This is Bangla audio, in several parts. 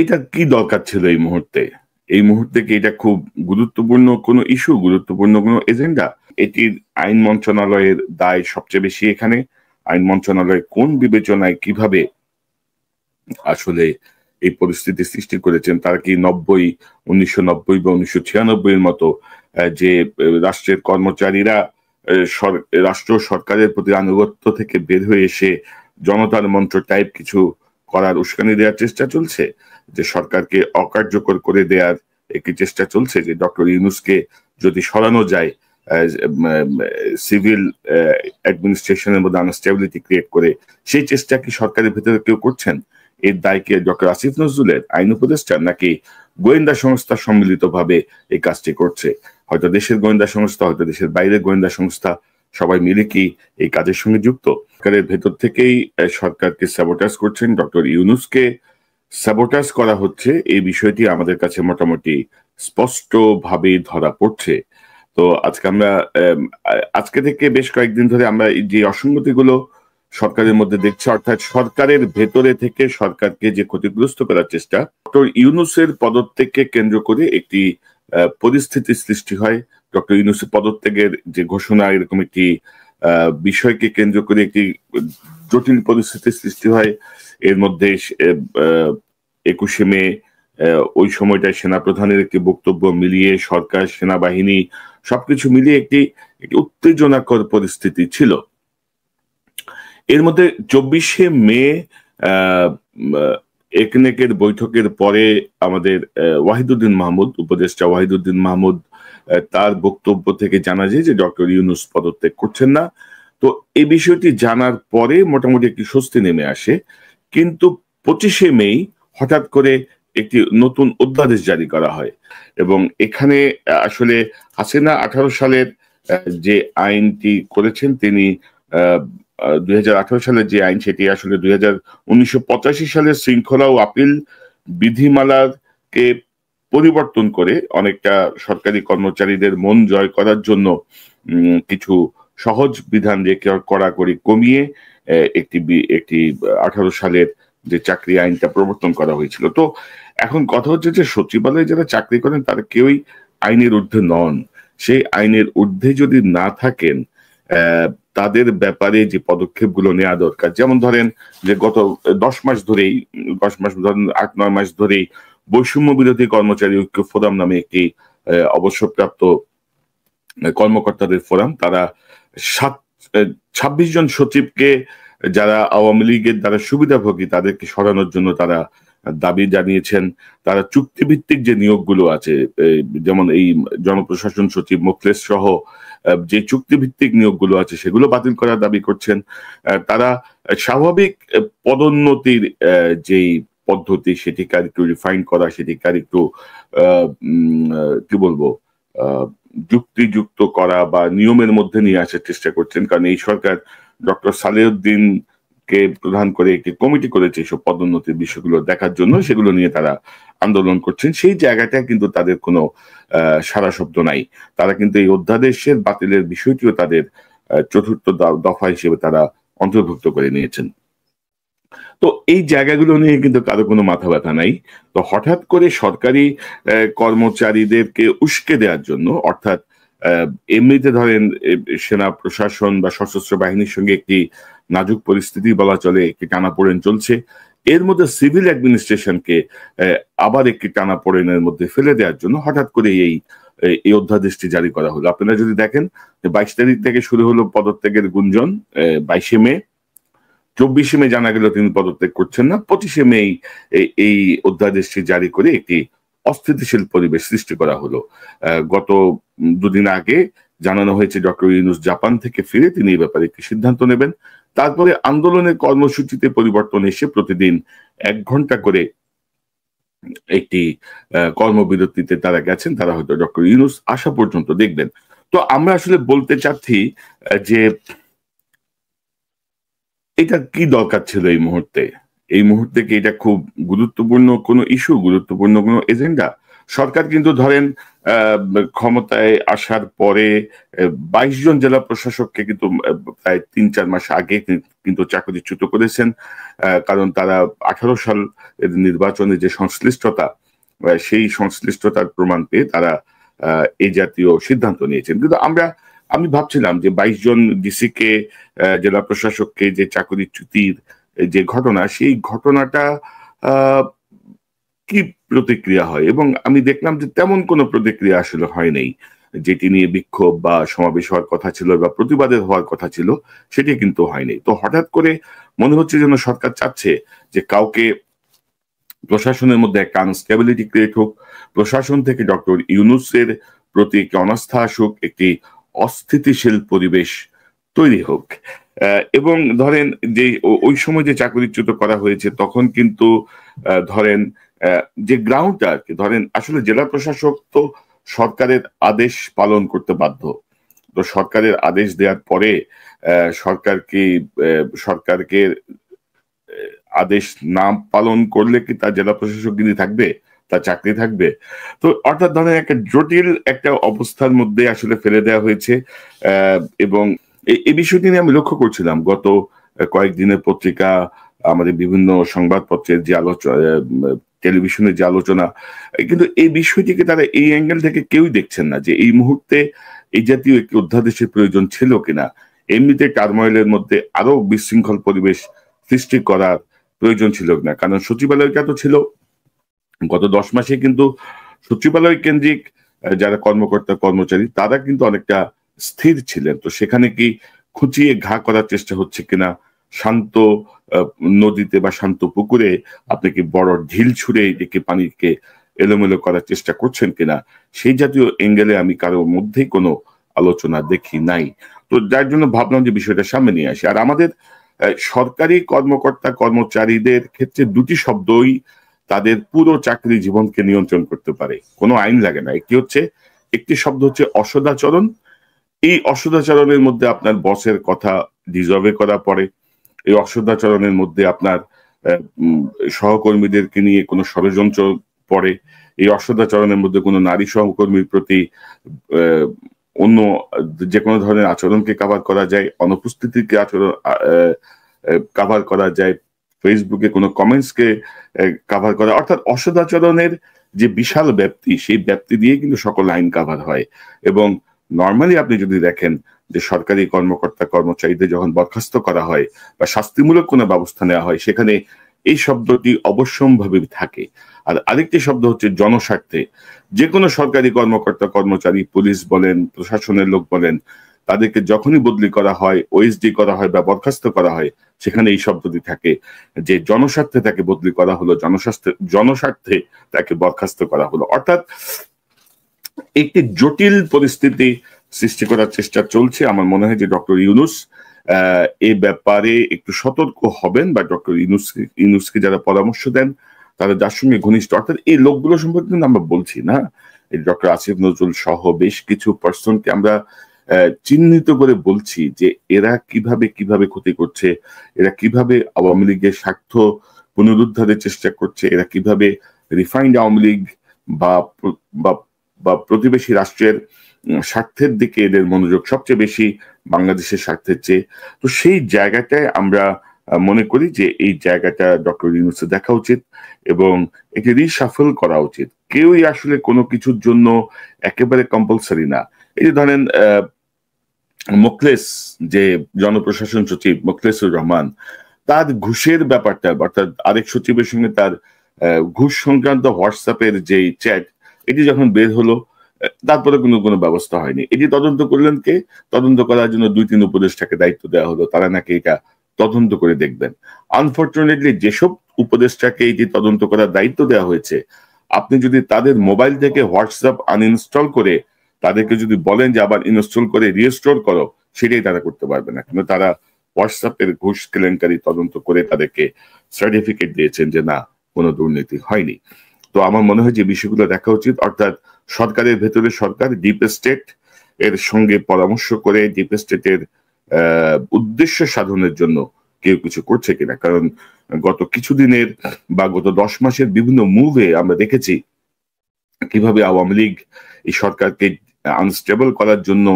এটা কি দরকার ছিল এই মুহূর্তে? এই মুহূর্তে কি এটা খুব গুরুত্বপূর্ণ কোনো ইস্যু, গুরুত্বপূর্ণ কোনো এজেন্ডা? এটির আইন মন্ত্রণালয়ের দায় সবচেয়ে বেশি এখানে। আইন মন্ত্রণালয় কোন বিবেচনায় কিভাবে আসলে এই পরিস্থিতি সৃষ্টি করেছেন? তারা কি 1990 বা 1996 এর মতো যে রাষ্ট্রের কর্মচারীরা রাষ্ট্র সরকারের প্রতি আনুগত্য থেকে বের হয়ে এসে জনতার মন্ত্র টাইপ কিছু করার উস্কানি দেওয়ার চেষ্টা চলছে, যে সরকারকে অকার্যকর করে দেওয়ার একটি চেষ্টা চলছে, যে ডক্টর ইউনূসকে যদি সরানো যায় সিভিল অ্যাডমিনিস্ট্রেশনের মধ্যে আনস্টেবিলিটি ক্রিয়েট করে, সেই চেষ্টা কি সরকারের ভেতরে কেউ করছেন? এর দায় কি ডক্টর আসিফ নজরুলের, আইন উপদেষ্টা, নাকি গোয়েন্দা সংস্থা সম্মিলিতভাবে এই কাজটি করছে? হয়তো দেশের গোয়েন্দা সংস্থা, হয়তো দেশের বাইরের গোয়েন্দা সংস্থা, সবাই মিলে কি এই কাজের সঙ্গে যুক্ত? সরকারের ভেতর থেকেই সরকারকে স্যাবোটাজ করছেন, ডক্টর ইউনূসকে স্যাবোটাজ করা হচ্ছে, এই বিষয়টি আমাদের কাছে মোটামুটি স্পষ্টভাবে ধরা পড়ছে। তো আজকে থেকে বেশ কয়েকদিন ধরে আমরা যে অসঙ্গতিগুলো সরকারের মধ্যে দেখছি, অর্থাৎ সরকারের ভেতরে থেকে সরকারকে যে ক্ষতিগ্রস্ত করার চেষ্টা, ডক্টর ইউনূসের পদত্যাগকে কেন্দ্র করে একটি পরিস্থিতির সৃষ্টি হয়। ডক্টর ইউনূসের পদত্যাগের যে ঘোষণা, এরকম একটি বিষয়কে কেন্দ্র করে একটি জটিল পরিস্থিতির সৃষ্টি হয়। এর মধ্যে 21শে মে ওই সময়টায় সেনাপ্রধানের একটি বক্তব্য মিলিয়ে সরকার, সেনাবাহিনী সবকিছু মিলিয়ে একটি উত্তেজনাকর পরিস্থিতি ছিল। এর মধ্যে 24শে মে একনেকের বৈঠকের পরে আমাদের ওয়াহিদুদ্দিন মাহমুদ, উপদেষ্টা ওয়াহিদুদ্দিন মাহমুদ, তার বক্তব্য থেকে জানা যায় যে ডক্টর ইউনূস পদত্যাগ করছেন না। তো এই বিষয়টি জানার পরে মোটামুটি একটি স্বস্তি নেমে আসে। কিন্তু 25শে মে হঠাৎ করে একটি নতুন অধ্যাদেশ জারি করা হয়, এবং এখানে আসলে হাসিনা 18 সালের যে আইনটি করেছেন, তিনি 2018 সালের যে আইন, সেটি আসলে 1985 সালের শৃঙ্খলা ও আপিল বিধিমালাকে পরিবর্তন করে অনেকটা সরকারি কর্মচারীদের মন জয় করার জন্য কিছু সহজ বিধান রেখে কড়াকড়ি কমিয়ে একটি 18 সালের যে চাকরি আইনটা প্রবর্তন করা হয়েছিল। তো এখন কথা হচ্ছে যে সচিবালয়ে যারা চাকরি করেন তারা কেউই আইনের ঊর্ধ্বে নন। সেই আইনের ঊর্ধ্বে যদি না থাকেন, তাদের ব্যাপারে যে পদক্ষেপগুলো নেওয়া দরকার, যেমন ধরেন যে গত 10 মাস ধরেই, 8-9 মাস ধরেই বৈষম্য বিরোধী কর্মচারী ঐক্য ফোরাম নামে একটি অবসরপ্রাপ্ত কর্মকর্তাদের ফোরাম, তারা 26 জন সচিবকে, যারা আওয়ামী লীগের দ্বারা সুবিধাভোগী, তাদেরকে সরানোর জন্য তারা দাবি জানিয়েছেন। তারা চুক্তিভিত্তিক যে নিয়োগগুলো আছে, যেমন এই জনপ্রশাসন সচিব মোখলেস সহ যে চুক্তিভিত্তিক নিয়োগগুলো আছে, সেগুলো বাতিল করার দাবি করছেন। তারা স্বাভাবিক পদোন্নতির যেই পদ্ধতি, সেটিকে আর একটু রিফাইন করা, সেটিকে আর একটু কি বলবো, যুক্তিযুক্ত করা বা নিয়মের মধ্যে নিয়ে আসার চেষ্টা করছেন। কারণ এই সরকার ডক্টর সালেউদ্দিন কে প্রধান করে একটি কমিটি করেছে এইসব পদোন্নতির বিষয়গুলো দেখার জন্য, সেগুলো নিয়ে তারা আন্দোলন করছেন। সেই জায়গাটা কিন্তু তাদের কোনো সারা শব্দ নাই। তারা কিন্তু এই অধ্যাদেশের বাতিলের বিষয়টিও তাদের চতুর্থ দফা হিসেবে তারা অন্তর্ভুক্ত করে নিয়েছেন। তো এই জায়গাগুলো নিয়ে কিন্তু কারো কোনো মাথা ব্যথা নাই। তো হঠাৎ করে সরকারি কর্মচারীদেরকে উস্কে দেওয়ার জন্য, অর্থাৎ এমনিতে ধরেন সেনা প্রশাসন বা সশস্ত্র বাহিনীর সঙ্গে একটি নাজুক পরিস্থিতি বলা চলে, একটি টানাপোড়েন চলছে, এর মধ্যে সিভিল অ্যাডমিনিস্ট্রেশনকে আবার একটি টানাপোড়েনের মধ্যে ফেলে দেওয়ার জন্য হঠাৎ করে এই অধ্যাদেশটি জারি করা হলো। আপনারা যদি দেখেন, 22 তারিখ থেকে শুরু হলো পদত্যাগের গুঞ্জন, 22শে মে, 24শে মে জানা গেল তিনি পদত্যাগ করছেন না, 25শে মে এই অধ্যাদেশটি জারি করে একটি অস্থিতিশীল পরিবেশ সৃষ্টি করা হলো। গত দুদিন আগে জানানো হয়েছে ডক্টর ইউনূস জাপান থেকে ফিরে তিনি এই ব্যাপারে একটি সিদ্ধান্ত নেবেন। তারপরে আন্দোলনের কর্মসূচিতে পরিবর্তন এসে প্রতিদিন 1 ঘন্টা করে একটি কর্মবিরতিতে তারা গেছেন। তারা হয়তো ডক্টর ইউনূস আসা পর্যন্ত দেখবেন। তো আমরা আসলে বলতে চাচ্ছি যে এটা কি দরকার ছিল এই মুহূর্তে? এই মুহূর্তে কি এটা খুব গুরুত্বপূর্ণ কোনো ইস্যু, গুরুত্বপূর্ণ কোনো এজেন্ডা? সরকার কিন্তু ধরেন ক্ষমতায় আসার পরে 22 জন জেলা প্রশাসককে কিন্তু প্রায় 3-4 মাস আগে কিন্তু চাকরিচ্যুত করেছেন, কারণ তারা 18 সাল নির্বাচনে যে সংশ্লিষ্টতা, সেই সংশ্লিষ্টতার প্রমাণ পেয়ে তারা এই জাতীয় সিদ্ধান্ত নিয়েছেন। কিন্তু আমি ভাবছিলাম যে 22 জন ডিসি কে, জেলা প্রশাসককে যে চাকরিচ্যুতির যে ঘটনা, সেই ঘটনাটা কি প্রতিক্রিয়া হয়, এবং আমি দেখলাম যে তেমন কোনো প্রতিক্রিয়া আসলে হয় নাই। যেটি নিয়ে বিক্ষোভ বা সমাবেশ হওয়ার কথা ছিল বা প্রতিবাদের হওয়ার কথা ছিল, সেটি কিন্তু হয়নি। তো হঠাৎ করে মনে হচ্ছে যেন সরকার চাচ্ছে যে কাউকে প্রশাসনের মধ্যে একটা আনস্টেবিলিটি ক্রিয়েট হোক, প্রশাসন থেকে ডক্টর ইউনূসের প্রতি একটি অনাস্থা আসুক, একটি অস্থিতিশীল পরিবেশ তৈরি হোক। এবং ধরেন যে ওই সময় যে চাকরিচ্যুত করা হয়েছে, তখন কিন্তু ধরেন যে গ্রাউন্ডটা আর কি, ধরেন আসলে জেলা প্রশাসক তো সরকারের আদেশ পালন করতে বাধ্য। তো সরকারের আদেশ দেওয়ার পরে সরকারকে আদেশ না পালন করলে কি তার জেলা প্রশাসক গিরি থাকবে, তার চাকরি থাকবে? তো অর্থাৎ ধরেন একটা জটিল একটা অবস্থার মধ্যে আসলে ফেলে দেওয়া হয়েছে। এবং এই বিষয়টি নিয়ে আমি লক্ষ্য করছিলাম গত কয়েকদিনের পত্রিকা, আমাদের বিভিন্ন সংবাদপত্রের যে আলোচনা, টেলিভিশনের যে আলোচনা, কিন্তু এই বিষয়টিকে তারা এই অ্যাঙ্গেল থেকে কেউই দেখছেন না যে এই মুহূর্তে এই জাতীয় একটি অধ্যাদেশের প্রয়োজন ছিল কিনা, এমনিতে টার্ময়েলের মধ্যে আরো বিশৃঙ্খল পরিবেশ সৃষ্টি করার প্রয়োজন ছিল কিনা। কারণ সচিবালয়টা তো ছিল, গত 10 মাসে কিন্তু সচিবালয় কেন্দ্রিক যারা কর্মকর্তা কর্মচারী তারা কিন্তু অনেকটা স্থির ছিলেন। তো সেখানে কি খুঁচিয়ে ঘা করার চেষ্টা হচ্ছে কিনা, শান্ত নদীতে বা শান্ত পুকুরে আপনি কি বড় ঢিল ছুঁড়ে এদিকে পানিকে এলোমেলো করার চেষ্টা করছেন কিনা, সেই জাতীয় এঙ্গেলে আমি কারোর মধ্যেই কোনো আলোচনা দেখি নাই। তো যার জন্য ভাবলাম যে বিষয়টা সামনে নিয়ে আসি। আর আমাদের সরকারি কর্মকর্তা কর্মচারীদের ক্ষেত্রে দুটি শব্দই তাদের পুরো চাকরি জীবনকে নিয়ন্ত্রণ করতে পারে, কোনো আইন লাগে না। একটি শব্দ হচ্ছে অসদাচরণ। এই অসদাচরণের মধ্যে আপনার বসের কথা ডিজার্ভে করা পড়ে, এই অসদাচরণের মধ্যে আপনার সহকর্মীদেরকে নিয়ে কোনো ষড়যন্ত্র পড়ে, এই অসদাচরণের মধ্যে কোনো নারী সহকর্মীর প্রতি অন্য যে কোনো ধরনের আচরণকে কাভার করা যায়, অনুপস্থিতিকে আচরণ কাভার করা যায়, ফেসবুকে কোনো কমেন্টসকে কাভার করা, অর্থাৎ অসদাচরণের যে বিশাল ব্যাপ্তি, সেই ব্যাপ্তি দিয়ে কিন্তু সকল আইন কাভার হয়। এবং নর্মালি আপনি যদি দেখেন যে সরকারি কর্মকর্তা কর্মচারীদের যখন বরখাস্ত করা হয় বা শাস্তিমূলক কোনো ব্যবস্থা নেওয়া হয়, সেখানে এই শব্দটি অবশ্যম্ভাবী থাকে। আর আরেকটি শব্দ হচ্ছে জনস্বার্থে। যে কোনো সরকারি কর্মকর্তা কর্মচারী, পুলিশ বলেন, প্রশাসনের লোক বলেন, তাদেরকে যখনই বদলি করা হয়, ওএসডি করা হয় বা বরখাস্ত করা হয়, সেখানে এই শব্দটি থাকে যে জনস্বার্থে তাকে বদলি করা হলো, জনস্বার্থে তাকে বরখাস্ত করা হলো। অর্থাৎ একটি জটিল পরিস্থিতি সৃষ্টি করার চেষ্টা চলছে। আমার মনে হয় যে ডক্টর ইউনূস এই ব্যাপারে একটু সতর্ক হবেন, বা ডক্টর ইউনূসকে যারা পরামর্শ দেন তারা যার সঙ্গে ঘনিষ্ঠ, অর্থাৎ এই লোকগুলো সম্পর্কে কিন্তু আমরা বলছি না, এই ডক্টর আসিফ নজরুল সহ বেশ কিছু পার্সনকে আমরা চিহ্নিত করে বলছি যে এরা কিভাবে ক্ষতি করছে, এরা কিভাবে আওয়ামী লীগের স্বার্থ পুনরুদ্ধারের চেষ্টা করছে, এরা কিভাবে রিফাইন্ড আওয়ামী লীগ বা বা প্রতিবেশী রাষ্ট্রের স্বার্থের দিকে এদের মনোযোগ সবচেয়ে বেশি বাংলাদেশের স্বার্থের চেয়ে। তো সেই জায়গাটায় আমরা মনে করি যে এই জায়গাটা ডক্টর ইউনূসের দেখা উচিত এবং এটি রিশাফল করা উচিত। কেউই আসলে কোনো কিছুর জন্য একেবারে কম্পালসারি না। এই যে ধরেন মোখলেস, যে জনপ্রশাসন সচিব মোখলেসুর রহমান, তার ঘুষের ব্যাপারটা, অর্থাৎ আরেক সচিবের সঙ্গে তার ঘুষ সংক্রান্ত হোয়াটসঅ্যাপের যে চ্যাট, এটি যখন বের হলো, তারপরে কোনো ব্যবস্থা হয়নি। এটি তদন্ত করলেন কে? তদন্ত করার জন্য 2-3 উপদেষ্টাকে দায়িত্ব দেওয়া হলো, তারা নাকি এটা তদন্ত করে দেখবেন। আনফরচুনেটলি যেসব উপদেষ্টাকে এটি তদন্ত করার দায়িত্ব দেওয়া হয়েছে, আপনি যদি তাদের মোবাইল থেকে হোয়াটসঅ্যাপ আনইনস্টল করে তাদেরকে যদি বলেন যে আবার ইনস্টল করে রিস্টোর করো, সেটাই তারা করতে পারবে না। কিন্তু তারা হোয়াটসঅ্যাপের ঘুষ কেলেঙ্কারি তদন্ত করে তাদেরকে সার্টিফিকেট দিয়েছেন যে না, কোনো দুর্নীতি হয়নি। তো আমার মনে হয় যে বিষয়গুলো দেখা উচিত, অর্থাৎ সরকারের ভেতরে সরকার ডিপ স্টেট এর সঙ্গে পরামর্শ করে ডিপ স্টেটের উদ্দেশ্য সাধনের জন্য কেউ কিছু করছে কিনা। কারণ গত কিছুদিনের বা গত 10 মাসের বিভিন্ন মুভে আমরা দেখেছি কিভাবে আওয়ামী লীগ এই সরকারকে আনস্টেবল করার জন্য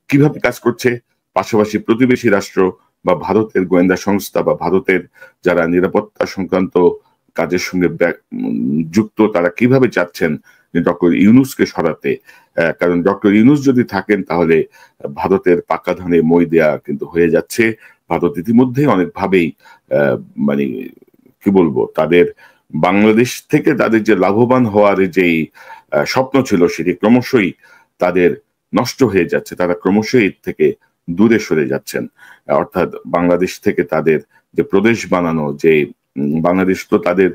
কিভাবে কাজ করছে, পাশাপাশি প্রতিবেশী রাষ্ট্র বা ভারতের গোয়েন্দা সংস্থা বা ভারতের যারা নিরাপত্তা সংক্রান্ত কাজের সঙ্গে যুক্ত, তারা কিভাবে চাচ্ছেন যে ডক্টর ইউনূসকে সরাতে। কারণ ডক্টর ইউনূস যদি থাকেন তাহলে ভারতের পাকা ধানে মই দেয়া কিন্তু হয়ে যাচ্ছে। ভারত ইতিমধ্যে অনেকভাবেই মানে কি বলবো, তাদের বাংলাদেশ থেকে তাদের যে লাভবান হওয়ার যেই স্বপ্ন ছিল সেটি ক্রমশই তাদের নষ্ট হয়ে যাচ্ছে। তারা ক্রমশই এর থেকে দূরে সরে যাচ্ছেন। অর্থাৎ বাংলাদেশ থেকে তাদের যে প্রদেশ বানানো, যে বাংলাদেশ তো তাদের,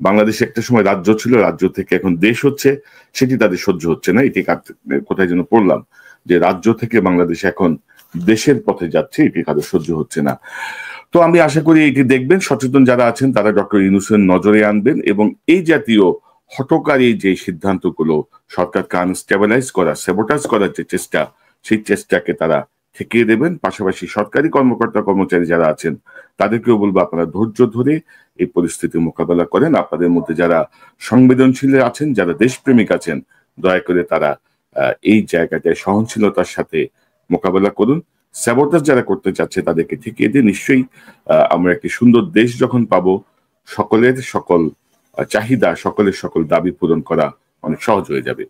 বাংলাদেশ একটা সময় রাজ্য ছিল, রাজ্য থেকে এখন দেশ হচ্ছে, সেটি তাদের সহ্য হচ্ছে না। এটি কোথায় যেন পড়লাম যে রাজ্য থেকে বাংলাদেশ এখন দেশের পথে যাচ্ছে, এটি তাদের সহ্য হচ্ছে না। তো আমি আশা করি এটি দেখবেন, সচেতন যারা আছেন তারা ডক্টর ইউনূসের নজরে আনবেন এবং এই জাতীয় হঠকারী যে সিদ্ধান্তগুলো সরকারকে আনস্টেবিলাইজ করা, স্যাবোটাজ করার যে চেষ্টা, সেই চেষ্টাকে তারা ঠেকিয়ে দেবেন। পাশাপাশি সরকারি কর্মকর্তা কর্মচারী যারা আছেন তাদেরকেও বলবো আপনারা ধৈর্য ধরে এই পরিস্থিতি মোকাবেলা করেন। আপনাদের মধ্যে যারা সংবেদনশীল আছেন, যারা দেশপ্রেমিক আছেন, দয়া করে তারা এই জায়গাটায় সহনশীলতার সাথে মোকাবেলা করুন। স্যাবোটাজ যারা করতে চাচ্ছে তাদেরকে ঠেকিয়ে দিয়ে নিশ্চয়ই আমরা একটি সুন্দর দেশ যখন পাবো, সকলের সকল চাহিদা, সকলের সকল দাবি পূরণ করা অনেক সহজ হয়ে যাবে।